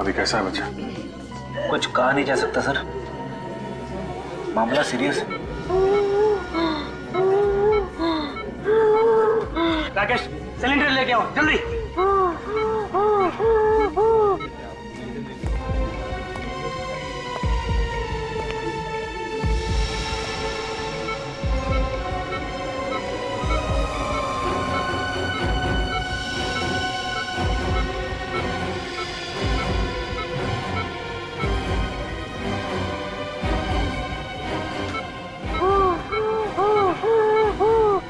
अभी कैसा है बच्चा? कुछ कहा नहीं जा सकता सर, मामला सीरियस है। राकेश सिलेंडर लेके आओ जल्दी।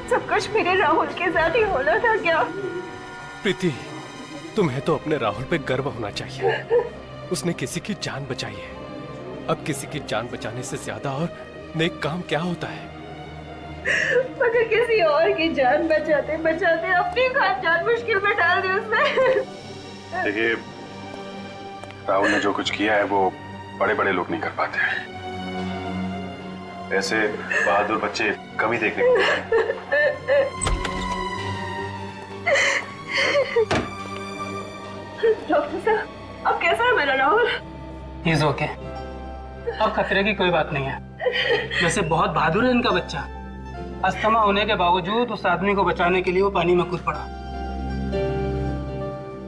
सब कुछ मेरे राहुल के साथ ही होना था क्या? प्रीति, तुम्हें तो अपने राहुल पे गर्व होना चाहिए। उसने किसी की जान बचाई है। अब किसी की जान बचाने से ज्यादा और नेक काम क्या होता है? मगर किसी और की जान बचाते बचाते अपनी खास जान मुश्किल में डाल दी उसने। देखिए, राहुल ने जो कुछ किया है वो बड़े बड़े लोग नहीं कर पाते हैं। ऐसे बहादुर बच्चे कम ही देखने को मिलते हैं। डॉक्टर साहब, अब कैसा है मेरा राहुल? ही इज ओके, अब खतरे की कोई बात नहीं है। वैसे बहुत बहादुर है इनका बच्चा। अस्थमा होने के बावजूद उस आदमी को बचाने के लिए वो पानी में कूद पड़ा,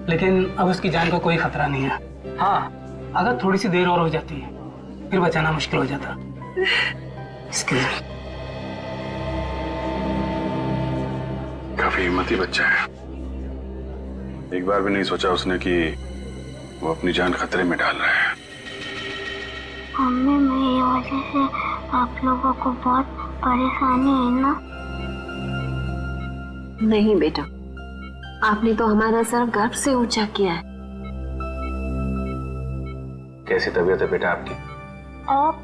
लेकिन अब उसकी जान का कोई खतरा नहीं है। हाँ, अगर थोड़ी सी देर और हो जाती है फिर बचाना मुश्किल हो जाता। काफी हिम्मती बच्चा है। एक बार भी नहीं सोचा उसने कि वो अपनी जान खतरे में डाल रहा है। मम्मी, मेरी वजह से आप लोगों को बहुत परेशानी है ना? नहीं बेटा, आपने तो हमारा सर गर्व से ऊंचा किया है। कैसी तबीयत है बेटा आपकी? आप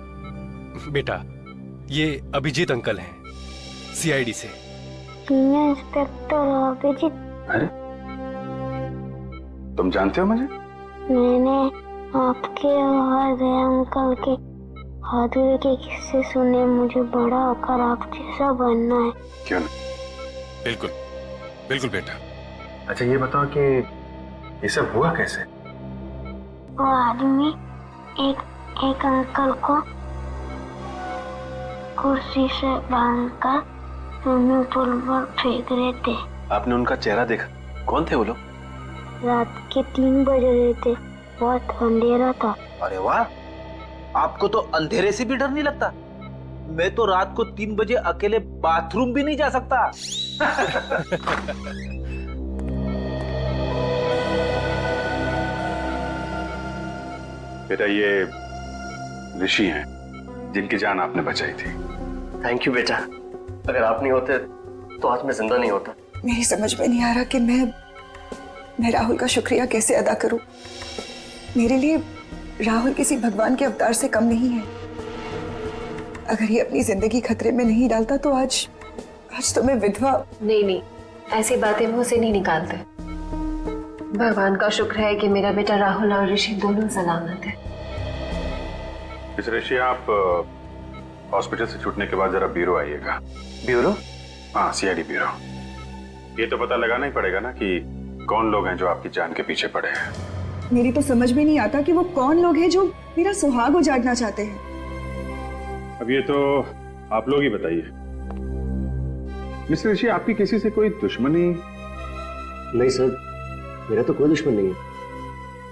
बेटा, ये अभिजीत अंकल हैं, सीआईडी से। Senior inspector Abhijit? अरे, तुम जानते हो मुझे? मैंने आपके और दया अंकल के बहादुरी के किस्से सुने। मुझे बड़ा होकर आप जैसा बनना है। क्यों नहीं? बिल्कुल बिल्कुल बेटा। अच्छा ये बताओ कि ये सब हुआ कैसे? वो आदमी एक अंकल को कुर्सी से बांधकर स्विमिंग पूल पर फेंक रहे थे। आपने उनका चेहरा देखा? कौन थे वो लोग? रात के 3 बज रहे थे, बहुत अंधेरा था। अरे वाह, आपको तो अंधेरे से भी डर नहीं लगता? मैं तो रात को 3 बजे अकेले बाथरूम भी नहीं जा सकता। बेटा, ये ऋषि हैं जिनकी जान आपने बचाई थी। थैंक यू बेटा, अगर आप नहीं होते तो आज मैं जिंदा नहीं होता। मेरी समझ में नहीं आ रहा कि मैं राहुल का शुक्रिया कैसे अदा करूं। मेरे लिए राहुल किसी भगवान के अवतार से कम नहीं है। अगर ये अपनी जिंदगी खतरे में नहीं डालता तो आज तो मैं विधवा। नहीं, ऐसी बातें मुंह से नहीं निकालते। भगवान का शुक्र है कि मेरा बेटा राहुल और ऋषि दोनों सलामत है। मिस ऋषि, आप हॉस्पिटल से छूटने के बाद जरा ब्यूरो आइएगा। ब्यूरो? हाँ, सीआईडी ब्यूरो। ये तो पता लगाना ही पड़ेगा ना कि कौन लोग हैं जो आपकी जान के पीछे पड़े हैं। मेरी तो समझ में नहीं आता कि वो कौन लोग हैं जो मेरा सुहाग उजाड़ना चाहते हैं। अब ये तो आप लोग ही बताइए। मिस ऋषि, आपकी किसी से कोई दुश्मनी? नहीं सर, मेरा तो कोई दुश्मन नहीं है।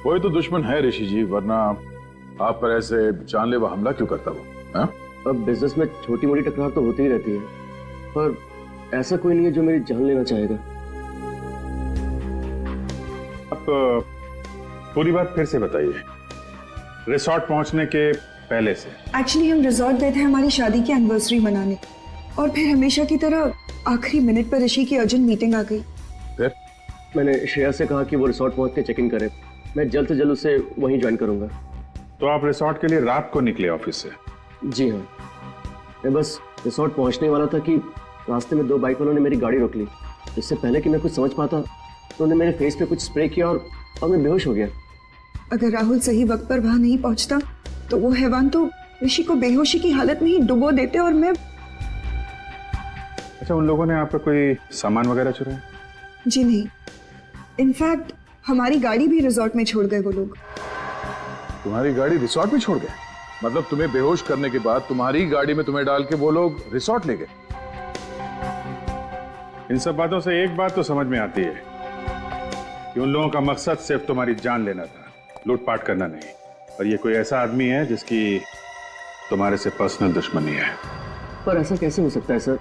कोई तो दुश्मन है ऋषि जी, वरना आप पर ऐसे जानलेवा हमला क्यों करता वो? हाँ? अब बिजनेस में छोटी मोटी टकरार तो होती ही रहती है, पर ऐसा कोई नहीं है जो मेरी जान लेना चाहेगा। आप पूरी बात फिर से बताइए, रिसोर्ट पहुंचने के पहले से। एक्चुअली हम रिजॉर्ट गए थे हमारी शादी की एनिवर्सरी मनाने, और फिर हमेशा की तरह आखिरी मिनट पर ऋषि की अर्जेंट मीटिंग आ गई। फिर मैंने श्रेया से कहा कि वो रिसोर्ट पहुंच के चेक इन करे। मैं जल्द से जल्द उसे वहीं ज्वाइन करूंगा। तो आप रिसोर्ट के लिए रात को निकले ऑफिस से? जी हाँ, मैं बस रिसोर्ट पहुंचने वाला था कि रास्ते में 2 बाइक वालों ने मेरी गाड़ी रोक ली। इससे पहले कि मैं कुछ समझ पाता तो उन्होंने मेरे फेस पे कुछ स्प्रे किया और मैं बेहोश हो गया। अगर राहुल सही वक्त पर वहां नहीं पहुंचता तो वो हैवान तो ऋषि को बेहोशी की हालत में ही डुबो देते और मैं। अच्छा, उन लोगों ने आपका कोई सामान वगैरह चुराया? जी नहीं, इनफैक्ट हमारी गाड़ी भी रिजॉर्ट में छोड़ गए वो लोग। तुम्हारी गाड़ी रिसोर्ट में छोड़ गए? मतलब तुम्हें बेहोश करने के बाद तुम्हारी गाड़ी में तुम्हें डाल के वो लोग रिसोर्ट ले गए? इन सब बातों से एक बात तो समझ में आती है कि उन लोगों का मकसद सिर्फ तुम्हारी जान लेना था, लूटपाट करना नहीं। और ये कोई ऐसा आदमी है जिसकी तुम्हारे से पर्सनल दुश्मनी है। पर ऐसा कैसे हो सकता है सर?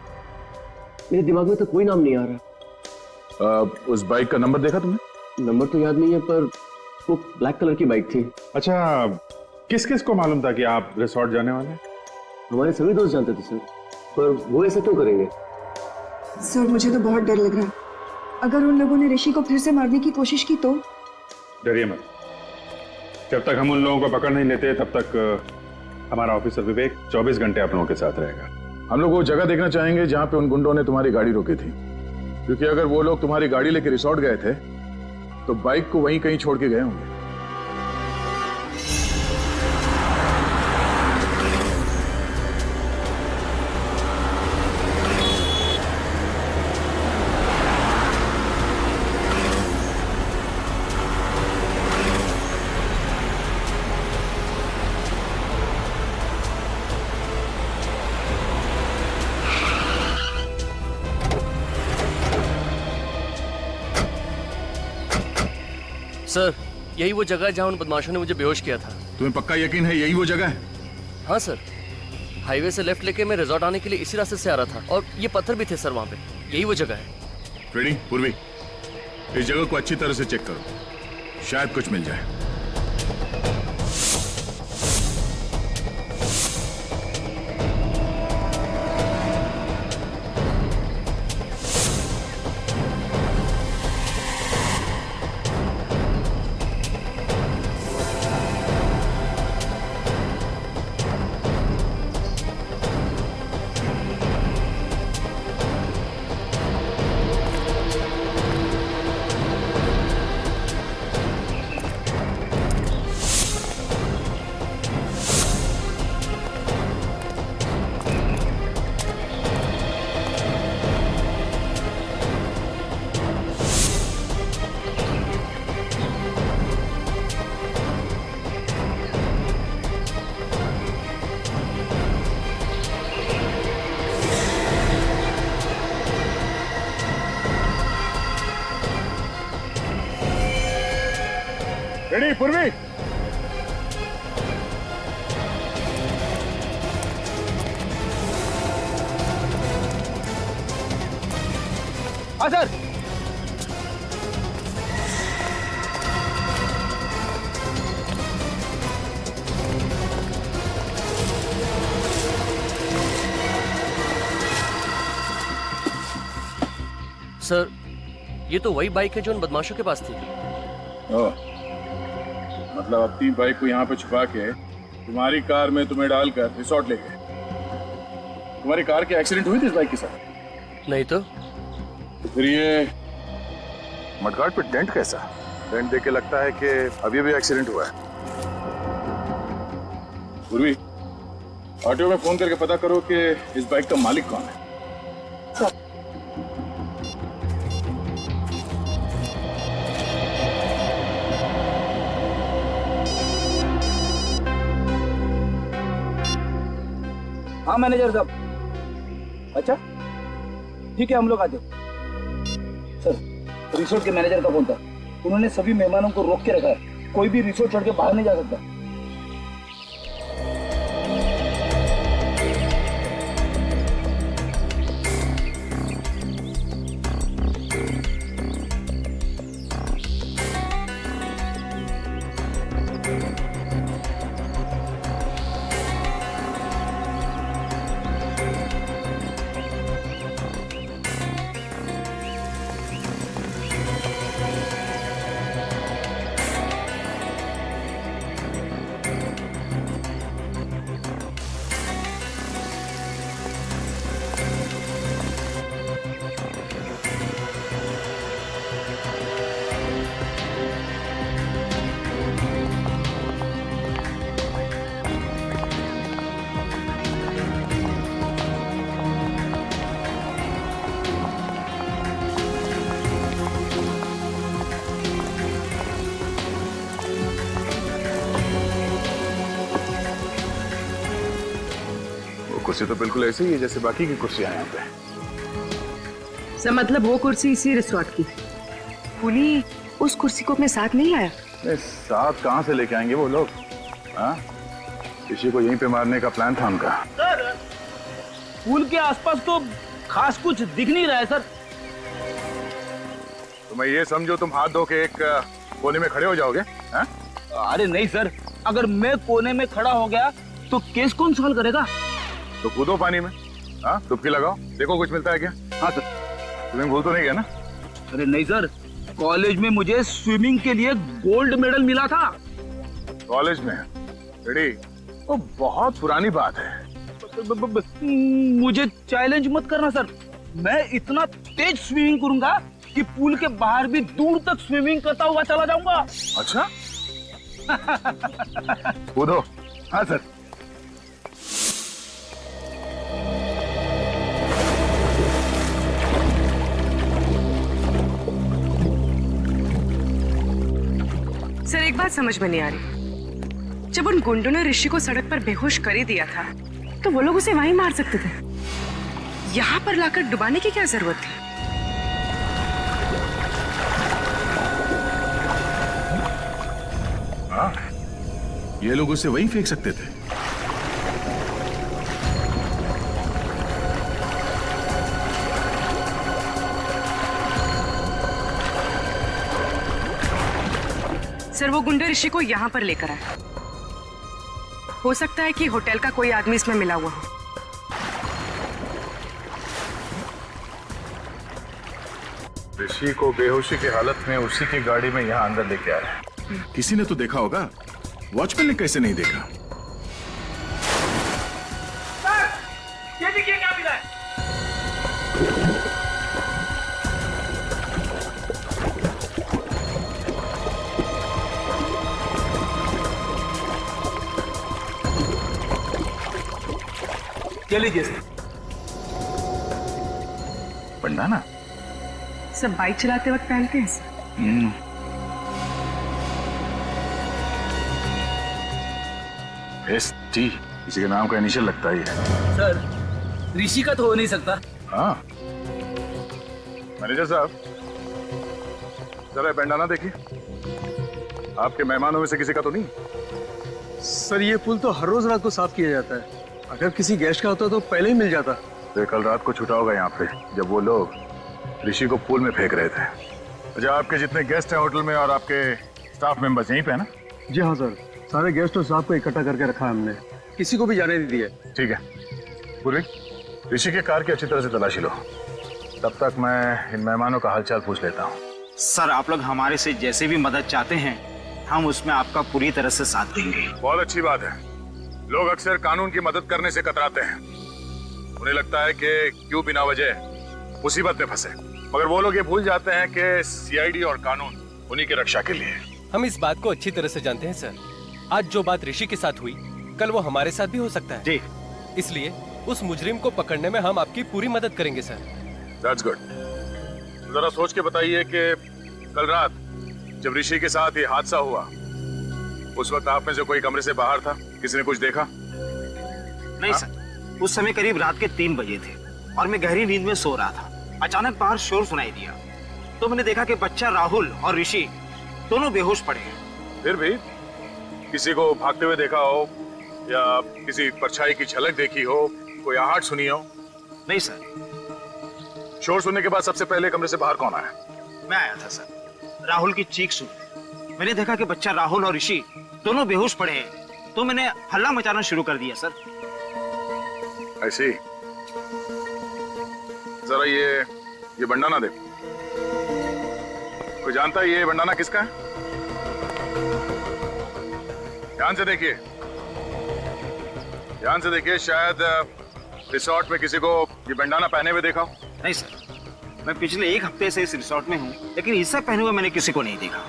मेरे दिमाग में तो कोई नाम नहीं आ रहा। उस बाइक का नंबर देखा तुमने? नंबर तो याद नहीं है, पर वो ब्लैक कलर की बाइक थी। अच्छा, किस किस को मालूम था कि आप रिसोर्ट जाने वाले हैं? हमारे सभी दोस्त जानते थे सर, पर वो ऐसा क्यों करेंगे? सर मुझे तो बहुत डर लग रहा है। अगर उन लोगों ने ऋषि को फिर से मारने की कोशिश की तो? डरिए मत। जब तक हम उन लोगों को पकड़ नहीं लेते तब तक हमारा ऑफिसर विवेक 24 घंटे आप लोगों के साथ रहेगा। हम लोग वो जगह देखना चाहेंगे जहां पे उन गुंडों ने तुम्हारी गाड़ी रोकी थी, क्योंकि अगर वो लोग तुम्हारी गाड़ी लेके रिसोर्ट गए थे तो बाइक को वहीं कहीं छोड़ के गए होंगे। सर, यही वो जगह है जहां उन बदमाशों ने मुझे बेहोश किया था। तुम्हें पक्का यकीन है यही वो जगह है? हाँ सर, हाईवे से लेफ्ट लेके मैं रिजॉर्ट आने के लिए इसी रास्ते से आ रहा था और ये पत्थर भी थे सर वहां पे। यही वो जगह है। फ्रेडी, पूर्वी, इस जगह को अच्छी तरह से चेक करो, शायद कुछ मिल जाए। रेडी पूर्वी? हाँ सर। सर, ये तो वही बाइक है जो उन बदमाशों के पास थी। मतलब अपनी बाइक को यहाँ पे छुपा के तुम्हारी कार में तुम्हें डालकर रिसोर्ट ले गए। तुम्हारी कार की एक्सीडेंट हुई थी इस बाइक के साथ? नहीं तो फिर ये मडगार्ड पे डेंट कैसा? डेंट देख के लगता है कि अभी भी एक्सीडेंट हुआ है। पूर्वी, ऑटो में फोन करके पता करो कि इस बाइक का मालिक कौन है। हाँ मैनेजर साहब। अच्छा ठीक है, हम लोग आते। सर, रिसोर्ट के मैनेजर का फोन था। उन्होंने सभी मेहमानों को रोक के रखा है, कोई भी रिसोर्ट छोड़ के बाहर नहीं जा सकता। कुर्सी तो बिल्कुल ऐसी ही है जैसे बाकी की कुर्सियां हैं यहाँ पे। सर मतलब वो कुर्सी इसी रिसोर्ट की थी। पुली उस कुर्सी को अपने साथ नहीं लाया? नहीं, साथ कहाँ से लेके आएंगे वो लोग? हाँ, किसी को यहीं पे मारने का प्लान था उनका। सर पुल के आसपास तो खास कुछ दिख नहीं रहा है सर। तो मैं ये समझो तुम हाथ धो के एक कोने में खड़े हो जाओगे? हाँ? अरे नहीं सर, अगर मैं कोने में खड़ा हो गया तो केस कौन सॉल्व करेगा? तो कूदो पानी में, हाँ, डुबकी लगाओ, देखो कुछ मिलता है क्या? हाँ सर। तुम्हें भूल तो नहीं गया ना? अरे नहीं सर, कॉलेज में मुझे स्विमिंग के लिए गोल्ड मेडल मिला था। कॉलेज में? रेडी? वो बहुत पुरानी बात है। मुझे चैलेंज मत करना सर, मैं इतना तेज स्विमिंग करूंगा कि पुल के बाहर भी दूर तक स्विमिंग करता हुआ चला जाऊंगा। अच्छा? कूदो। हाँ सर। सर एक बात समझ में नहीं आ रही, जब उन गुंडों ने ऋषि को सड़क पर बेहोश कर ही दिया था तो वो लोग उसे वहीं मार सकते थे, यहाँ पर लाकर डुबाने की क्या जरूरत थी? हाँ, ये लोग उसे वहीं फेंक सकते थे। सर वो गुंडे ऋषि को यहाँ पर लेकर आए, हो सकता है कि होटल का कोई आदमी इसमें मिला हुआ हो। ऋषि को बेहोशी की हालत में उसी की गाड़ी में यहाँ अंदर लेके आया। किसी ने तो देखा होगा, वॉचमैन ने कैसे नहीं देखा? सर ये देखिए क्या मिला है। ये लीजिए सर। बंडाना? सब बाइक चलाते वक्त पहनते हैं सर। ST किसी के नाम का इनिशियल लगता ही है। सर ऋषि का तो हो नहीं सकता। हाँ, मैनेजर साहब जरा बैंडाना देखिए, आपके मेहमानों में से किसी का तो नहीं? सर ये पुल तो हर रोज रात को साफ किया जाता है, अगर किसी गेस्ट का होता तो पहले ही मिल जाता। तो कल रात को छुटा होगा यहाँ पे जब वो लोग ऋषि को पूल में फेंक रहे थे। अच्छा, आपके जितने गेस्ट हैं होटल में और आपके स्टाफ मेंबर्स यहीं पे है ना? जी हाँ सर, सारे गेस्ट और स्टाफ को इकट्ठा करके रखा है हमने, किसी को भी जाने नहीं दिया। ठीक है पूर्वी, ऋषि के कार की अच्छी तरह से तलाशी लो, तब तक मैं इन मेहमानों का हालचाल पूछ लेता हूँ। सर आप लोग हमारे से जैसे भी मदद चाहते हैं हम उसमें आपका पूरी तरह से साथ देंगे। बहुत अच्छी बात है। लोग अक्सर कानून की मदद करने से कतराते हैं, उन्हें लगता है कि क्यों बिना वजह मुसीबत में फंसे, मगर वो लोग ये भूल जाते हैं कि CID और कानून उन्हीं की रक्षा के लिए। हम इस बात को अच्छी तरह से जानते हैं सर। आज जो बात ऋषि के साथ हुई कल वो हमारे साथ भी हो सकता है जी, इसलिए उस मुजरिम को पकड़ने में हम आपकी पूरी मदद करेंगे सर। That's good. जरा सोच के बताइए कि कल रात जब ऋषि के साथ ये हादसा हुआ उस वक्त आप में से कोई कमरे से बाहर था? किसी ने कुछ देखा? नहीं सर, उस समय करीब रात के 3 बजे थे और मैं गहरी नींद में सो रहा था। अचानक बाहर शोर सुनाई दिया तो मैंने देखा कि बच्चा राहुल और ऋषि दोनों बेहोश पड़े हैं। फिर भी किसी को भागते हुए देखा हो या किसी परछाई की झलक देखी हो, कोई आहट सुनी हो? नहीं सर। शोर सुनने के बाद सबसे पहले कमरे से बाहर कौन आया? मैं आया था सर। राहुल की चीख सुनी, मैंने देखा कि बच्चा राहुल और ऋषि दोनों बेहोश पड़े हैं तो मैंने हल्ला मचाना शुरू कर दिया सर। ऐसी जरा ये बंडाना देखो, कोई जानता है ये बंडाना किसका है? ध्यान से देखिए, ध्यान से देखिए, शायद रिसोर्ट में किसी को ये बंडाना पहने हुए देखा हो। नहीं सर, मैं पिछले 1 हफ्ते से इस रिसोर्ट में हूँ लेकिन इससे पहने हुए मैंने किसी को नहीं देखा।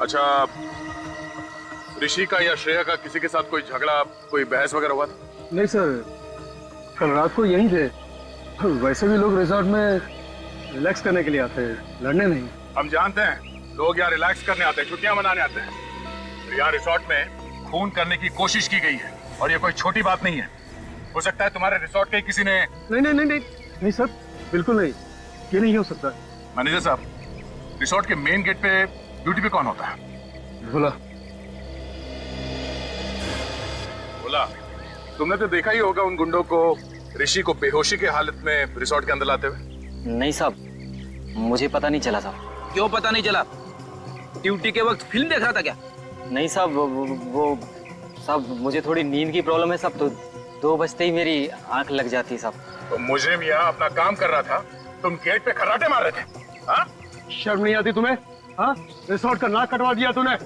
अच्छा, ऋषि का या श्रेया का किसी के साथ कोई झगड़ा, कोई बहस वगैरह हुआ था? नहीं सर, कल रात को यहीं थे। वैसे भी लोग रिसोर्ट में रिलैक्स करने के लिए आते हैं, लड़ने नहीं। हम जानते हैं लोग यहाँ रिलैक्स करने आते हैं, छुट्टियां मनाने आते हैं। यहाँ रिसोर्ट में खून करने की कोशिश की गई है और ये कोई छोटी बात नहीं है। हो सकता है तुम्हारे रिसोर्ट के किसी ने। नहीं सर, बिल्कुल नहीं, ये नहीं हो सकता। मैनेजर साहब, रिसोर्ट के मेन गेट पे ड्यूटी पे कौन होता है? बोला तुमने तो देखा ही होगा उन गुंडों को ऋषि को बेहोशी के हालत में रिसोर्ट के अंदर लाते हुए। नहीं साहब, मुझे पता नहीं चला साहब। क्यों पता नहीं चला? ड्यूटी के वक्त फिल्म देख रहा था क्या? नहीं साहब, वो साहब मुझे थोड़ी नींद की प्रॉब्लम है साहब, तो 2 बजते ही मेरी आंख लग जाती है साहब। तो मुजरिम यहाँ अपना काम कर रहा था, तुम गेट पे खर्राटे मार रहे थे। हाँ? शर्म नहीं आती तुम्हें? हाँ, रिसोर्ट का नाक कटवा दिया तूने।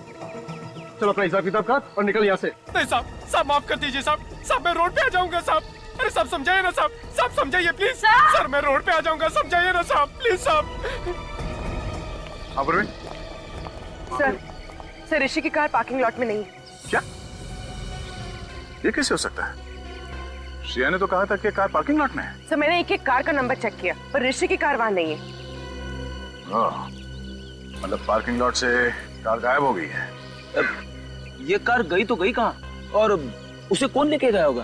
चलो अपना हिसाब किताब कर और निकल यहाँ से। नहीं साहब, साहब माफ कर दीजिए साहब, साहब मैं रोड पे आ जाऊंगा साहब। अरे साहब समझाइए ना साहब, साहब समझाइए प्लीज। सर मैं रोड पे आ जाऊंगा, समझाइए ना साहब प्लीज साहब। सर ऋषि की कार पार्किंग लॉट में नहीं है। क्या? ये कैसे हो सकता है? श्रेया ने तो कहा था कि कार पार्किंग लॉट में है। सर मैंने एक कार का नंबर चेक किया, पर ऋषि की कार वहां नहीं है। मतलब पार्किंग लॉट से कार गायब हो गई है। ये कार गई तो गई कहाँ, और उसे कौन लेके गया होगा?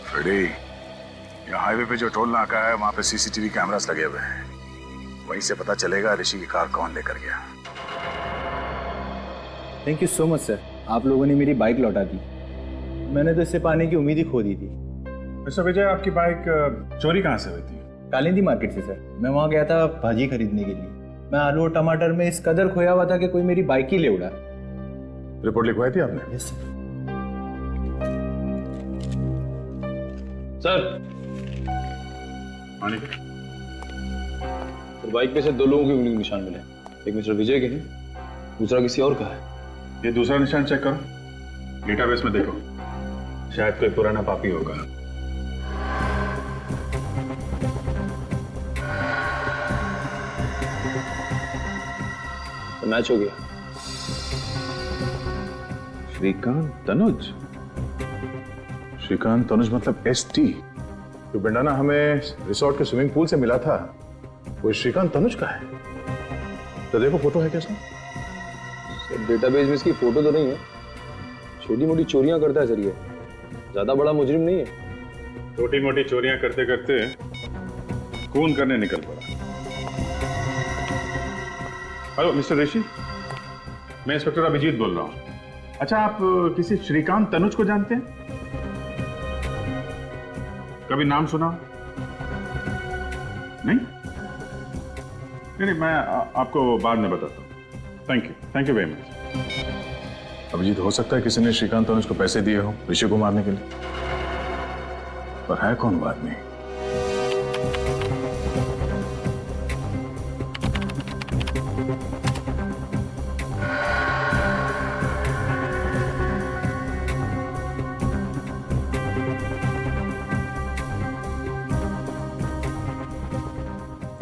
फ्रेडी, यहाँ हाईवे पे जो टोल नाका है वहाँ पे सीसीटीवी कैमरास लगे हुए हैं, वहीं से पता चलेगा ऋषि की कार कौन लेकर गया। Thank you so much sir, आप लोगों ने मेरी बाइक लौटा दी। मैंने तो इससे पाने की उम्मीद ही खो दी थी। मिस्टर विजय, आपकी बाइक चोरी कहाँ से हुई थी? कालिंदी मार्केट से सर। मैं वहाँ गया था भाजी खरीदने के लिए। मैं आलू और टमाटर में इस कदर खोया हुआ था कि कोई मेरी बाइक ही ले उड़ा। रिपोर्ट लिखवाई थी आपने? Yes sir. सर बाइक पे से 2 लोगों के उंगली के निशान मिले। एक मिस्टर विजय के हैं, दूसरा किसी और का है। ये दूसरा निशान चेक करो, डेटाबेस में देखो, शायद कोई पुराना पापी होगा। तो मैच हो गया। श्रीकांत तनुज? श्रीकांत तनुज मतलब ST, जो बंडाना हमें रिसोर्ट के स्विमिंग पूल से मिला था, वो श्रीकांत तनुज का है। तो देखो फोटो है कैसा? डेटाबेस में इसकी फोटो तो नहीं है। छोटी मोटी चोरियां करता है सर, ये ज्यादा बड़ा मुजरिम नहीं है। छोटी मोटी चोरियां करते करते खून करने निकल पड़ा। हेलो मिस्टर ऋषि, मैं इंस्पेक्टर अभिजीत बोल रहा हूँ। अच्छा, आप किसी श्रीकांत तनुज को जानते हैं? कभी नाम सुना? नहीं, मैं आपको बाद में बताता हूँ। Thank you very much. Abhijit, हो सकता है किसी ने श्रीकांत तनुज को पैसे दिए हो ऋषि को मारने के लिए, पर है कौन वो आदमी?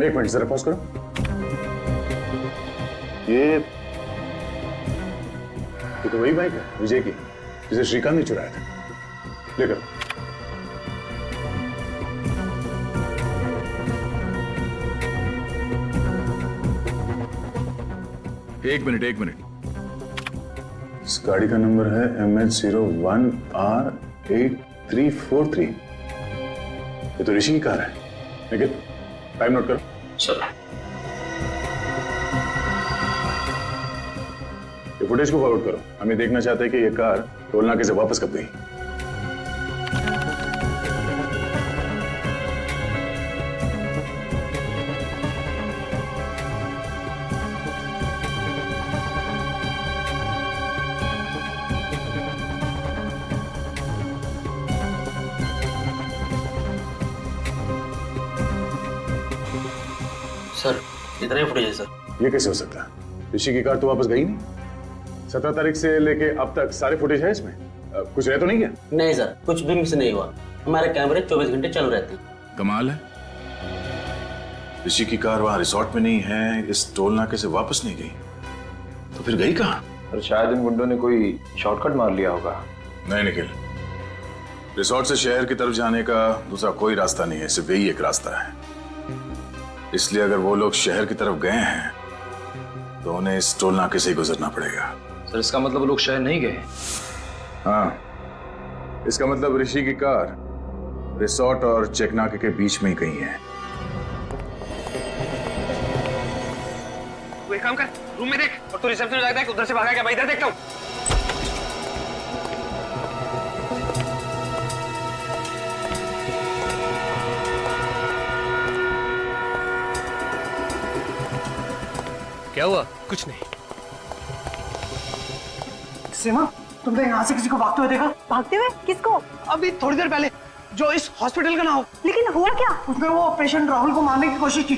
एक मिनट जरा पॉज करो। ये तो वही बाइक है विजय की, जिसे श्रीकांत ने चुराया था। लेकर एक मिनट। इस गाड़ी का नंबर है MH01R8343। ये तो ऋषि की कार है, लेकिन टाइम नोट करो। सर ये फुटेज को फॉरवर्ड करो। हम ये देखना चाहते हैं कि ये कार टोल नाके से वापस कब गई। सर इतना ही फुटेज है सर। ये कैसे हो सकता है? ऋषि की कार तो वापस गई नहीं। 17 तारीख से लेके अब तक सारे फुटेज है इसमें, कुछ रह तो नहीं गया? नहीं सर, कुछ भी मिस नहीं हुआ। हमारे कैमरे 24 घंटे चालू रहते हैं। कमाल है, ऋषि की कार वहां रिसोर्ट में नहीं है, इस टोल नाके से वापस नहीं गई, तो फिर गई कहाँ? और शायद इन गुंडों ने कोई शॉर्टकट मार लिया होगा। नहीं निखिल, रिसोर्ट से शहर की तरफ जाने का दूसरा कोई रास्ता नहीं है, सिर्फ यही एक रास्ता है। इसलिए अगर वो लोग शहर की तरफ गए हैं तो उन्हें इस टोल नाके से ही गुजरना पड़ेगा। सर इसका मतलब वो लोग शहर नहीं गए? हाँ, इसका मतलब ऋषि की कार रिसोर्ट और चेकनाके के बीच में ही कहीं है। तू एक काम कर, रूम में देख, और तू रिसेप्शन में जाके देख, उधर से भागा क्या? मैं इधर देखता हूँ। क्या हुआ? कुछ नहीं। सीमा, तुमने यहाँ से किसी को भागते हुए देखा? भागते हुए? किसको? अभी थोड़ी देर पहले, जो इस हॉस्पिटल का ना हो। लेकिन हुआ क्या? उसने वो पेशेंट राहुल को मारने की कोशिश की।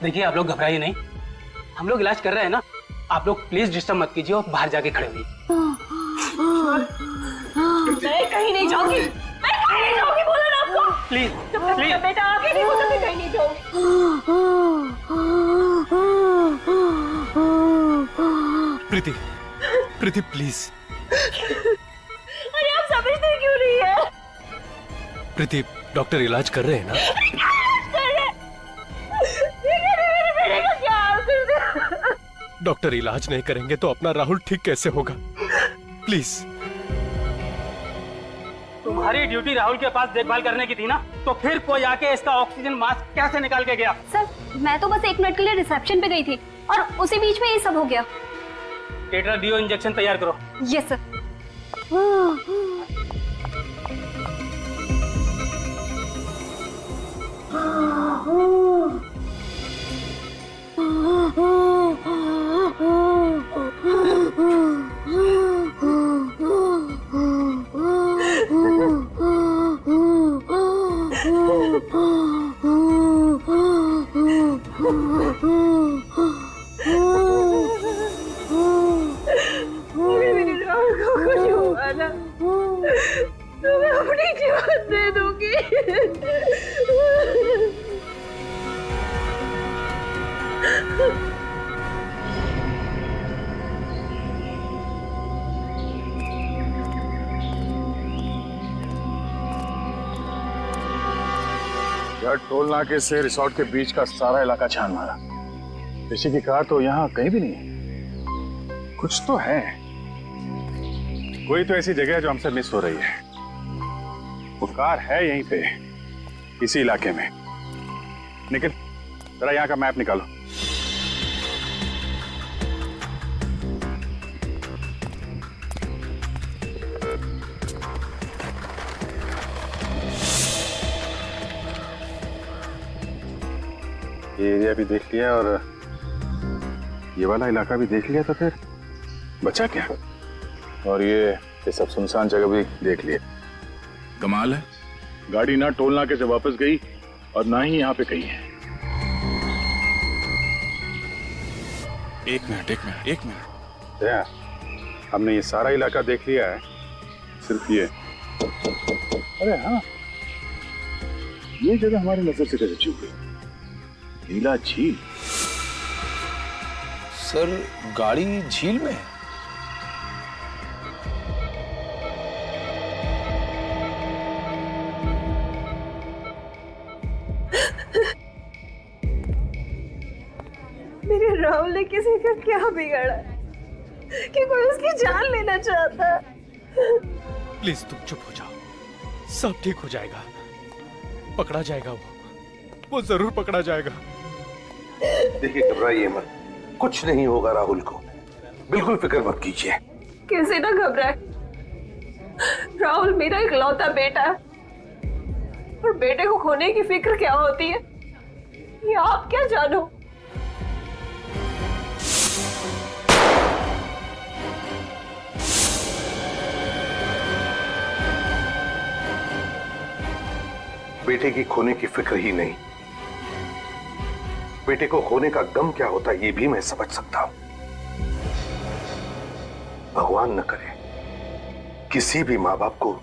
देखिए, आप लोग घबराइए नहीं, हम लोग इलाज कर रहे हैं ना। आप लोग प्लीज डिस्टर्ब मत कीजिए और बाहर जाके खड़े हुई। मैं कहीं नहीं जाऊंगी, मैं कहीं नहीं जाऊंगी, बोला ना आपको। प्लीज प्लीज बेटा, आगे नहीं बोला, मैं कहीं नहीं जाऊंगी। प्रीति, प्रीति प्लीज। अरे आप समझते क्यों नहीं है? प्रीति, डॉक्टर इलाज कर रहे हैं ना? डॉक्टर इलाज नहीं करेंगे तो अपना राहुल ठीक कैसे होगा? प्लीज। तुम्हारी ड्यूटी राहुल के पास देखभाल करने की थी ना, तो फिर कोई आके इसका ऑक्सीजन मास्क कैसे निकाल के गया? सर, मैं तो बस 1 मिनट के लिए रिसेप्शन पे गई थी और उसी बीच में ये सब हो गया। टेट्राडियो इंजेक्शन तैयार करो। Yes sir. मैं अपनी जीवन दे दूंगी। यार, टोल नाके से रिसोर्ट के बीच का सारा इलाका छान मारा। ऋषि की कार तो यहाँ कहीं भी नहीं है। कुछ तो है, कोई तो ऐसी जगह है जो हमसे मिस हो रही है। वो कार है यहीं पे, इसी इलाके में। निखिल, जरा यहाँ का मैप निकालो। ये एरिया भी देख लिया और ये वाला इलाका भी देख लिया, तो फिर बचा क्या? और ये सब सुनसान जगह भी देख लिया। कमाल है, गाड़ी ना टोल नाके से वापस गई और ना ही यहाँ पे कहीं है। एक मिनट। दया, हमने ये सारा इलाका देख लिया है, सिर्फ ये। अरे हाँ, ये जगह हमारी नजर से कैसे चूक गई? नीला झील। सर, गाड़ी झील में है? मेरे राहुल ने किसी का क्या बिगाड़ा कि कोई उसकी जान लेना चाहता? प्लीज तुम चुप हो जाओ, सब ठीक हो जाएगा। पकड़ा जाएगा, वो जरूर पकड़ा जाएगा। देखिए, घबराइए मत, कुछ नहीं होगा राहुल को, बिल्कुल फिक्र मत कीजिए। कैसे ना घबराए, राहुल मेरा इकलौता बेटा है और बेटे को खोने की फिक्र क्या होती है ये आप क्या जानो। बेटे की खोने की फिक्र ही नहीं, बेटे को खोने का गम क्या होता है ये भी मैं समझ सकता हूं। भगवान न करे किसी भी माँ बाप को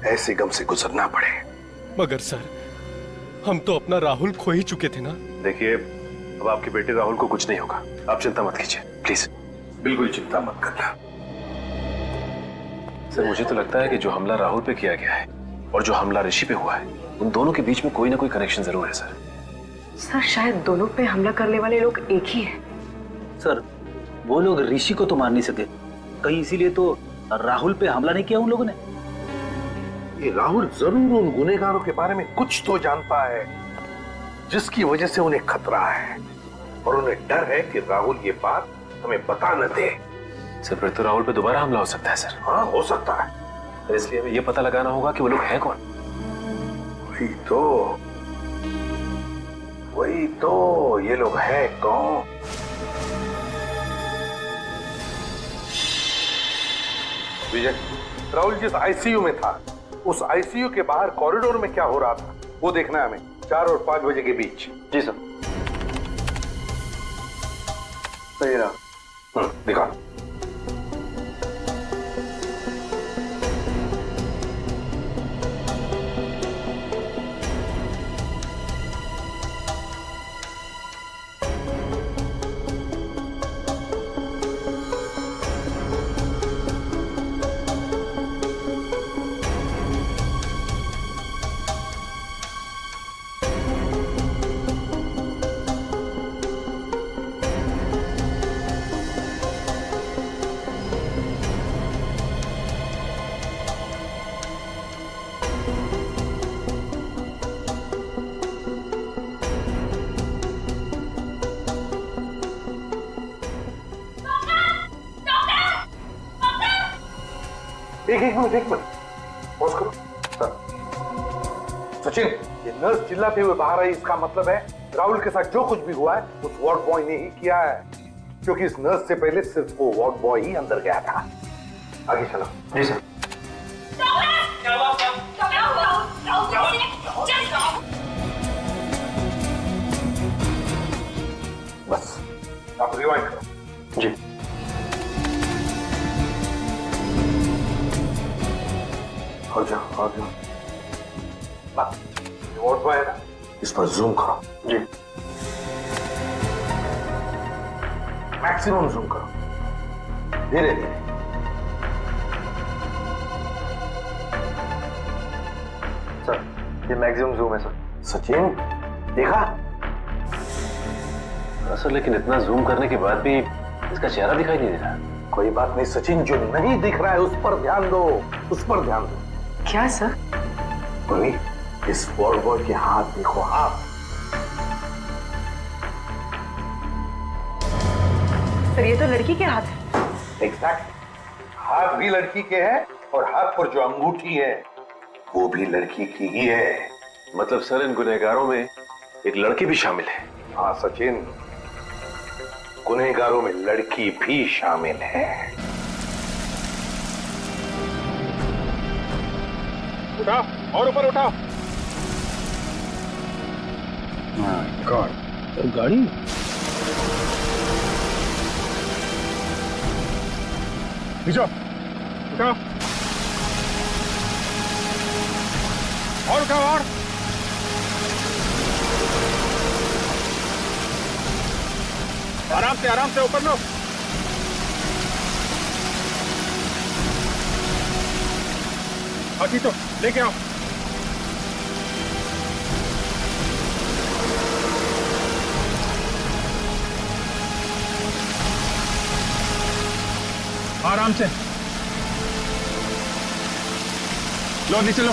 ऐसे गम से गुजरना पड़े। मगर सर, हम तो अपना राहुल खो ही चुके थे ना। देखिए, अब आपके बेटे राहुल को कुछ नहीं होगा, आप चिंता मत कीजिए, प्लीज बिल्कुल चिंता मत करना। सर, मुझे तो लगता है कि जो हमला राहुल पे किया गया है और जो हमला ऋषि पे हुआ है, उन दोनों के बीच में कोई ना कोई कनेक्शन जरूर है सर। सर, शायद दोनों पे हमला करने वाले लोग एक ही हैं। सर, वो लोग ऋषि को तो मार नहीं सके, कहीं इसीलिए तो राहुल पे हमला नहीं किया उन लोगों ने। ये राहुल जरूर उन गुनहगारों के बारे में कुछ तो जानता है जिसकी वजह से उन्हें खतरा है, और उन्हें डर है कि राहुल ये बात हमें बता न दे। सर फिर तो राहुल पे दोबारा हमला हो सकता है सर। हाँ हो सकता है, तो इसलिए हमें ये पता लगाना होगा कि वो लोग हैं कौन। वही तो ये लोग हैं कौन। विजय, राहुल जिस आईसीयू में था उस आईसीयू के बाहर कॉरिडोर में क्या हो रहा था वो देखना है हमें, 4 और 5 बजे के बीच। जी सर। सही रहा। दिखा। एक मिनट पॉज करो। सचिन, ये नर्स चिल्लाते हुए बाहर आई, इसका मतलब है राहुल के साथ जो कुछ भी हुआ है उस वार्ड बॉय ने ही किया है, क्योंकि इस नर्स से पहले सिर्फ वो वार्ड बॉय ही अंदर गया था। आगे चलो। जी सर। बस आप रिवाइंड करो। जी। आ जाओ। वार्ड बॉय है ना, इस पर जूम करो। जी। मैक्सिमम जूम करो, धीरे धीरे। सर ये मैक्सिमम जूम है सर। सचिन देखा? सर लेकिन इतना जूम करने के बाद भी इसका चेहरा दिखाई नहीं दे रहा। कोई बात नहीं सचिन, जो नहीं दिख रहा है उस पर ध्यान दो, उस पर ध्यान दो। क्या सर? मम्मी, इस वार्ड बॉय के हाथ देखो, हाथ। सर ये तो लड़की के हाथ है। एग्जैक्ट, हाथ भी लड़की के हैं और हाथ पर जो अंगूठी है वो भी लड़की की ही है। मतलब सर इन गुनहगारों में एक लड़की भी शामिल है। हाँ सचिन, गुनहगारों में लड़की भी शामिल है। उठाओ और ऊपर उठाओ। गॉड, तो गाड़ी नीचे उठाओ और उठाओ और। आराम से ऊपर लो। तो लेके आओ। आराम से लो, नीचे लो,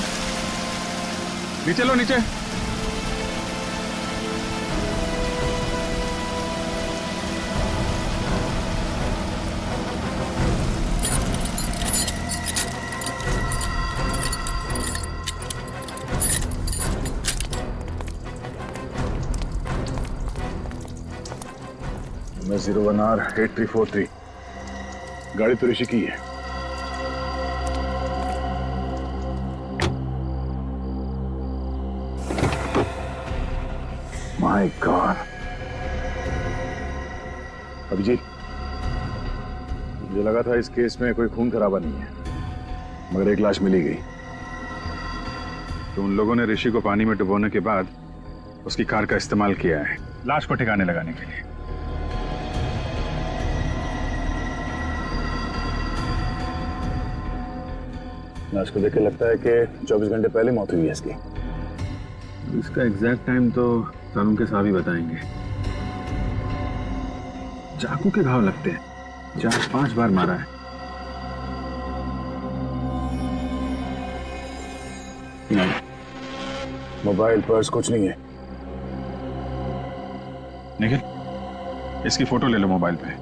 नीचे लो, नीचे। मैं 01R8343, गाड़ी तो ऋषि की है। My God. अभिजीत, मुझे लगा था इस केस में कोई खून खराबा नहीं है, मगर एक लाश मिली गई। तो उन लोगों ने ऋषि को पानी में डुबोने के बाद उसकी कार का इस्तेमाल किया है लाश को ठिकाने लगाने के लिए। लाश को देख के लगता है कि 24 घंटे पहले मौत हुई है इसकी। इसका एग्जैक्ट टाइम तो कानून के साहब ही बताएंगे। चाकू के घाव लगते हैं, 4-5 बार मारा है। नहीं, मोबाइल पर्स कुछ नहीं है। निखिल, इसकी फोटो ले लो मोबाइल पे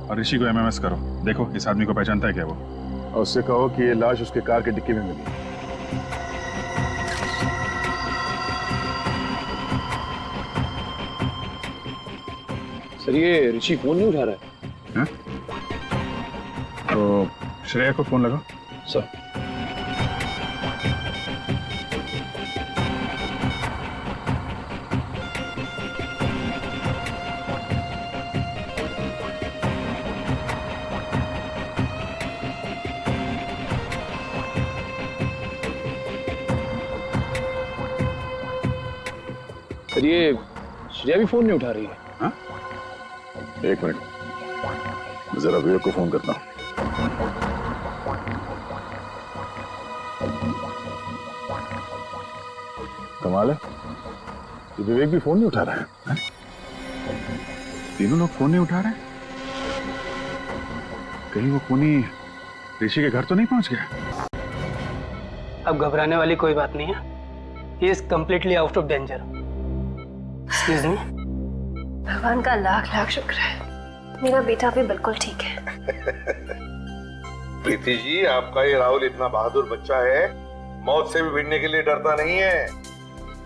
और ऋषि को एमएमएस करो। देखो इस आदमी को पहचानता है क्या वो, और उससे कहो कि ये लाश उसके कार के डिक्की में मिली। सर ये ऋषि फोन नहीं उठा रहा है। हाँ? तो श्रेया को फोन लगाओ। सर सर ये श्रेया भी फोन नहीं उठा रही है। हाँ? एक मिनट, जरा विवेक को फोन करता हूँ। कमाल है, ये विवेक भी फोन नहीं उठा रहा है। हाँ? तीनों लोग फोन नहीं उठा रहे। कहीं वो खूनी ऋषि के घर तो नहीं पहुंच गया? अब घबराने वाली कोई बात नहीं है। He is completely out of danger. Excuse me. भगवान का लाख लाख शुक्र है, मेरा बेटा भी बिल्कुल ठीक है। प्रीति जी, आपका ये राहुल इतना बहादुर बच्चा है, मौत से भी भिड़ने के लिए डरता नहीं है।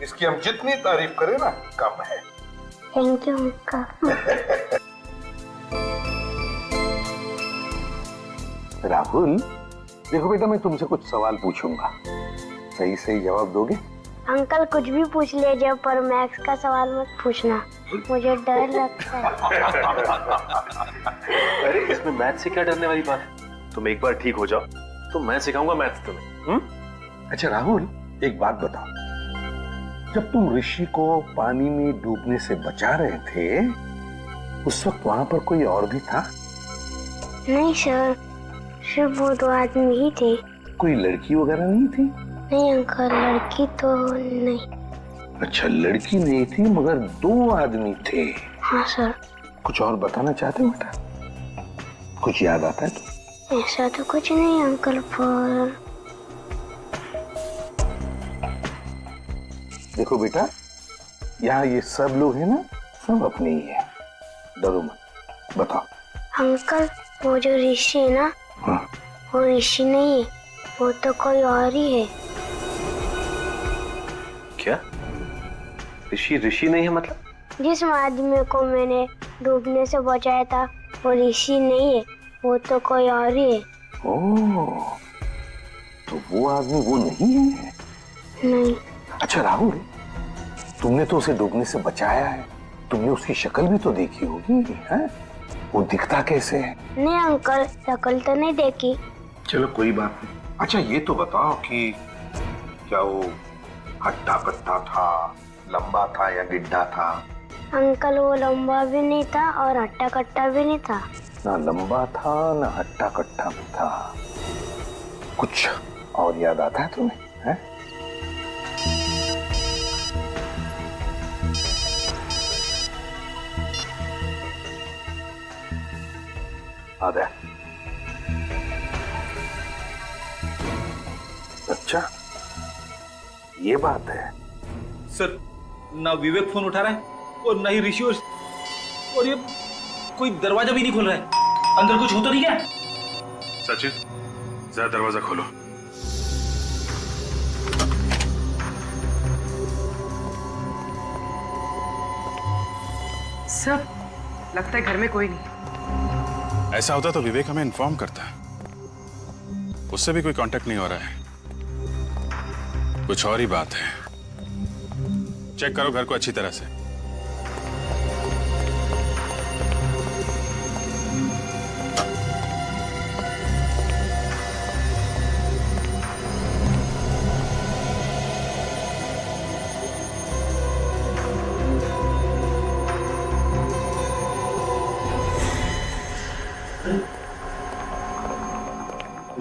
इसकी हम जितनी तारीफ करें ना कम है। Thank you uncle. राहुल, देखो बेटा, मैं तुमसे कुछ सवाल पूछूंगा, सही सही जवाब दोगे? अंकल कुछ भी पूछ लीजिए, पर मैथ्स का सवाल मत पूछना, मुझे डर लगता है। अरे इसमें मैथ से क्या डरने वाली बात है? तुम एक बार ठीक हो जाओ तो मैं सिखाऊंगा मैथ्स तुम्हें। अच्छा राहुल, एक बात बताओ, जब तुम ऋषि को पानी में डूबने से बचा रहे थे, उस वक्त वहां पर कोई और भी था? नहीं सर, सिर्फ वो 2 आदमी ही थे। कोई लड़की वगैरह नहीं थी? नहीं अंकल, लड़की तो नहीं। अच्छा, लड़की नहीं थी मगर 2 आदमी थे। हाँ सर। कुछ और बताना चाहते हो बेटा? कुछ याद आता है तो? ऐसा तो कुछ नहीं अंकल, पर देखो बेटा, यहाँ ये सब लोग हैं ना, सब अपने ही है, डरो मत। बताओ। अंकल वो जो ऋषि है ना, हाँ। वो ऋषि नहीं है, वो तो कोई और ही है। क्या? ऋषि नहीं है मतलब? जिस आदमी को मैंने डूबने से बचाया था वो ऋषि नहीं है, वो तो कोई और ही है। ओह, तो वो आदमी वो नहीं है? नहीं। अच्छा राहुल, तुमने तो उसे डूबने से बचाया है, तुमने उसकी शक्ल भी तो देखी होगी, हैं? वो दिखता कैसे है? नहीं अंकल, शक्ल तो नहीं देखी। चलो कोई बात नहीं। अच्छा ये तो बताओ कि क्या वो हट्टा कट्टा था, लंबा था या गिड्ढा था? अंकल वो लंबा भी नहीं था और हट्टा कट्टा भी नहीं था। ना लंबा था ना हट्टा कट्टा भी था। कुछ और याद आता है तुम्हें? हैं? आधा। अच्छा ये बात है। सर, ना विवेक फोन उठा रहा है और ना ही ऋषि, और ये कोई दरवाजा भी नहीं खोल रहा है। अंदर कुछ हो तो नहीं क्या? सचिन, जरा दरवाजा खोलो। सर, लगता है घर में कोई नहीं। ऐसा होता तो विवेक हमें इन्फॉर्म करता। उससे भी कोई कांटेक्ट नहीं हो रहा है। कुछ और ही बात है। चेक करो घर को अच्छी तरह से।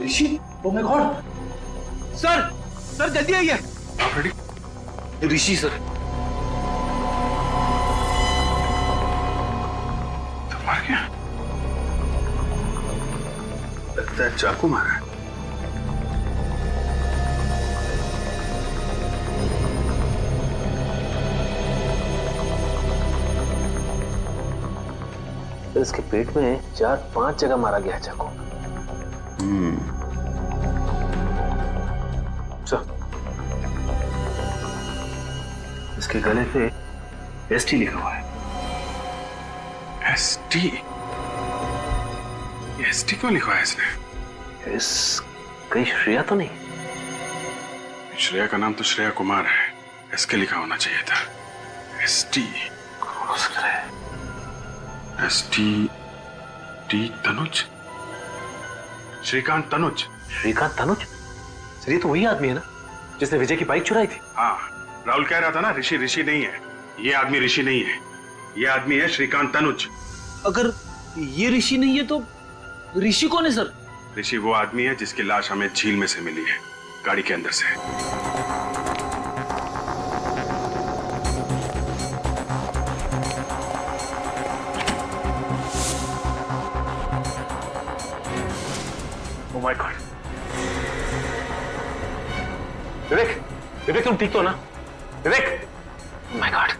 Rishi, oh my god! Sir, sir जल्दी आइए। आप रेडी? ऋषि सर। तो मर गया। लगता है चाकू मारा है। इसके पेट में 4-5 जगह मारा गया है चाकू। इसके गले पे एसटी लिखा हुआ है। एसटी? एसटी क्यों लिखा है इसने? कहीं श्रेया तो नहीं? श्रेया का नाम तो श्रेया कुमार है, एसके लिखा होना चाहिए था। एसटी कौन हो सकता है? ST T Tanuj, Shrikant Tanuj. Shrikant Tanuj? Sir ये तो वही आदमी है ना जिसने विजय की बाइक चुराई थी। हाँ, राहुल कह रहा था ना ऋषि नहीं है, ये आदमी ऋषि नहीं है, ये आदमी है श्रीकांत तनुज। अगर ये ऋषि नहीं है तो ऋषि कौन है सर? ऋषि वो आदमी है जिसकी लाश हमें झील में से मिली है, गाड़ी के अंदर से। Oh my God! विवेक तुम ठीक तो ना? विवेक! Oh my God!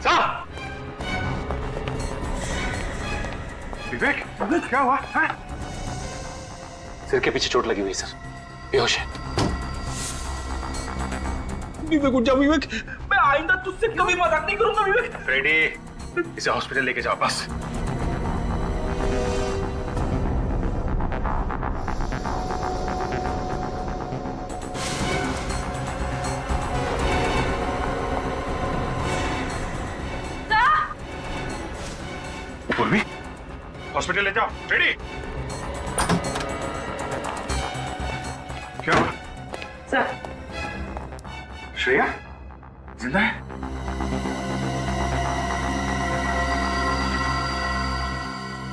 साहब! विवेक क्या हुआ? सिर के पीछे चोट लगी हुई सर, बेहोश है। विवेक उठ जाओ विवेक, मैं आइंदा तुझसे कभी मजाक नहीं करूंगा विवेक। फ्रेडी, इसे हॉस्पिटल लेके जाओ बस। पूर्वी, हॉस्पिटल ले जाओ। फ्रेडी, क्या हुआ? सर, श्रेया जिंदा है?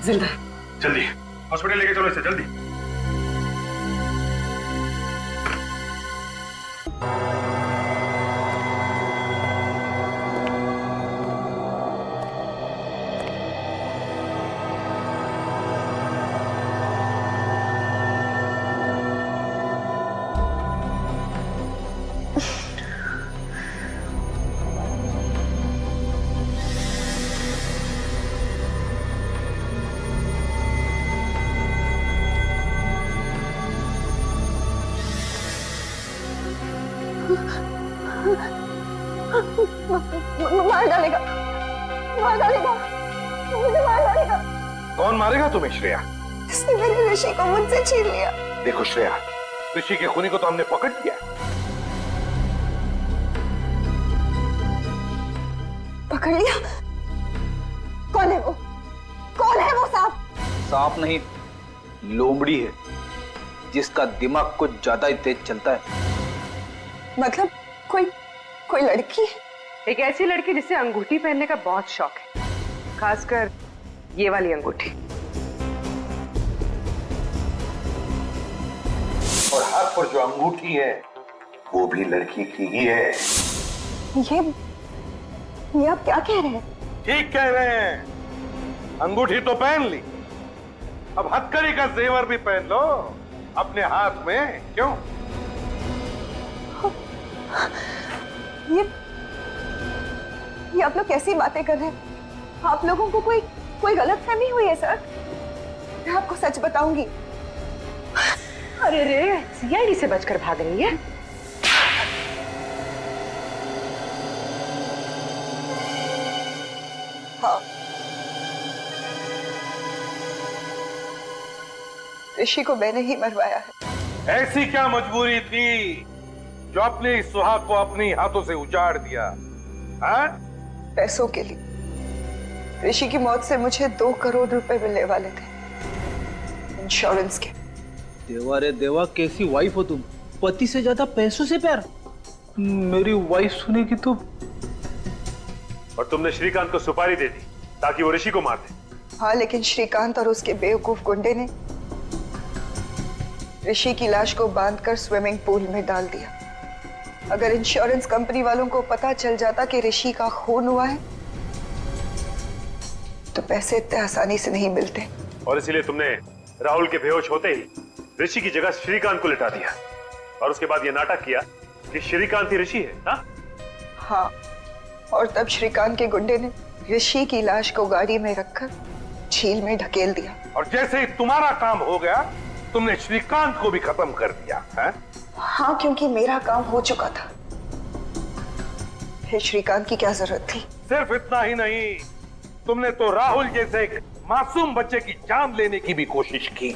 जिंदा। जल्दी हॉस्पिटल लेके चलो इसे, जल्दी। मार डालेगा, मार डालेगा, मुझे मार डालेगा। कौन मारेगा तुम्हें श्रेया? इसने मेरे ऋषि को मुझसे छीन लिया। देखो श्रेया, ऋषि के खूनी को तो हमने पकड़ लिया। पकड़ लिया? कौन है वो? कौन है वो सांप? सांप नहीं, लोमड़ी है जिसका दिमाग कुछ ज्यादा ही तेज चलता है। मतलब कोई लड़की है? एक ऐसी लड़की जिसे अंगूठी पहनने का बहुत शौक है, खासकर ये वाली अंगूठी। और हाथ पर जो अंगूठी है वो भी लड़की की ही है। ये आप क्या कह रहे हैं? ठीक कह रहे हैं। अंगूठी तो पहन ली, अब हथकड़ी का जेवर भी पहन लो अपने हाथ में। क्यों? ये आप लोग कैसी बातें कर रहे हैं? आप लोगों को कोई गलतफहमी हुई है सर? मैं आपको सच बताऊंगी। अरे रे, सीआईडी से बचकर भाग रही है। हाँ, ऋषि को मैंने ही मरवाया है। ऐसी क्या मजबूरी थी जो अपने सुहाग को अपनी हाथों से उजाड़ दिया? हाँ? पैसों के लिए। ऋषि की मौत से मुझे 2 करोड़ रुपए मिलने वाले थे, इंश्योरेंस के। देवा रे देवा, कैसी वाइफ हो तुम? पति से ज्यादा पैसों से प्यार। मेरी वाइफ सुनेगी तो। और तुमने श्रीकांत को सुपारी दे दी ताकि वो ऋषि को मार दे। हाँ, लेकिन श्रीकांत और उसके बेवकूफ गुंडे ने ऋषि की लाश को बांधकर स्विमिंग पूल में डाल दिया। अगर इंश्योरेंस कंपनी वालों को पता चल जाता कि ऋषि का खून हुआ है तो पैसे इतने आसानी से नहीं मिलते। और इसीलिए तुमने राहुल के बेहोश होते ही ऋषि की जगह श्रीकांत को लिटा दिया और उसके बाद ये नाटक किया कि श्रीकांत ही ऋषि है। हाँ हाँ, और तब श्रीकांत के गुंडे ने ऋषि की लाश को गाड़ी में रखकर झील में ढकेल दिया। और जैसे ही तुम्हारा काम हो गया तुमने श्रीकांत को भी खत्म कर दिया है? हाँ, क्योंकि मेरा काम हो चुका था। फिर श्रीकांत की क्या जरूरत थी? सिर्फ इतना ही नहीं, तुमने तो राहुल जैसे एक मासूम बच्चे की जान लेने की भी कोशिश की।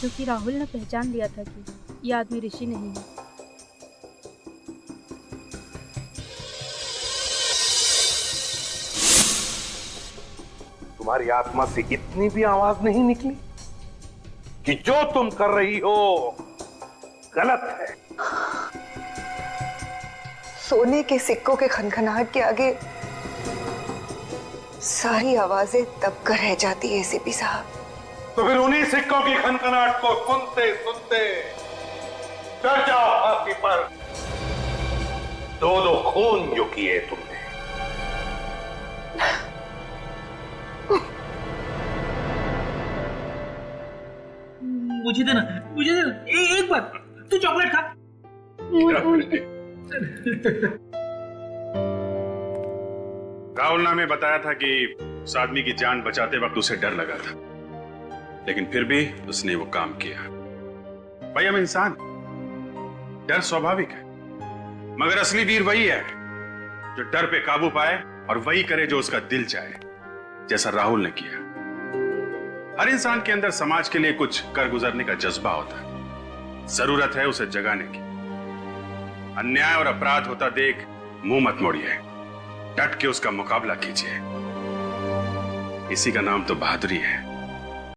क्योंकि राहुल ने पहचान लिया था कि ये आदमी ऋषि नहीं है। तुम्हारी आत्मा से इतनी भी आवाज नहीं निकली कि जो तुम कर रही हो गलत है? सोने के सिक्कों के खनखनाहट के आगे सारी आवाजें दबकर रह जाती है एसीपी साहब। तो फिर उन्हीं सिक्कों की खनखनाहट को सुनते सुनते चढ़ जाओ फांसी पर। दो दो खून जो किए तुमने। मुझे देना, एक बार तू चॉकलेट खा। राहुल ने हमें बताया था कि उस आदमी की जान बचाते वक्त उसे डर लगा था, लेकिन फिर भी उसने वो काम किया। भाई हम इंसान, डर स्वाभाविक है, मगर असली वीर वही है जो डर पे काबू पाए और वही करे जो उसका दिल चाहे, जैसा राहुल ने किया। हर इंसान के अंदर समाज के लिए कुछ कर गुजरने का जज्बा होता है, जरूरत है उसे जगाने की। अन्याय और अपराध होता देख मुंह मत मोड़िए, डट के उसका मुकाबला कीजिए। इसी का नाम तो बहादुरी है।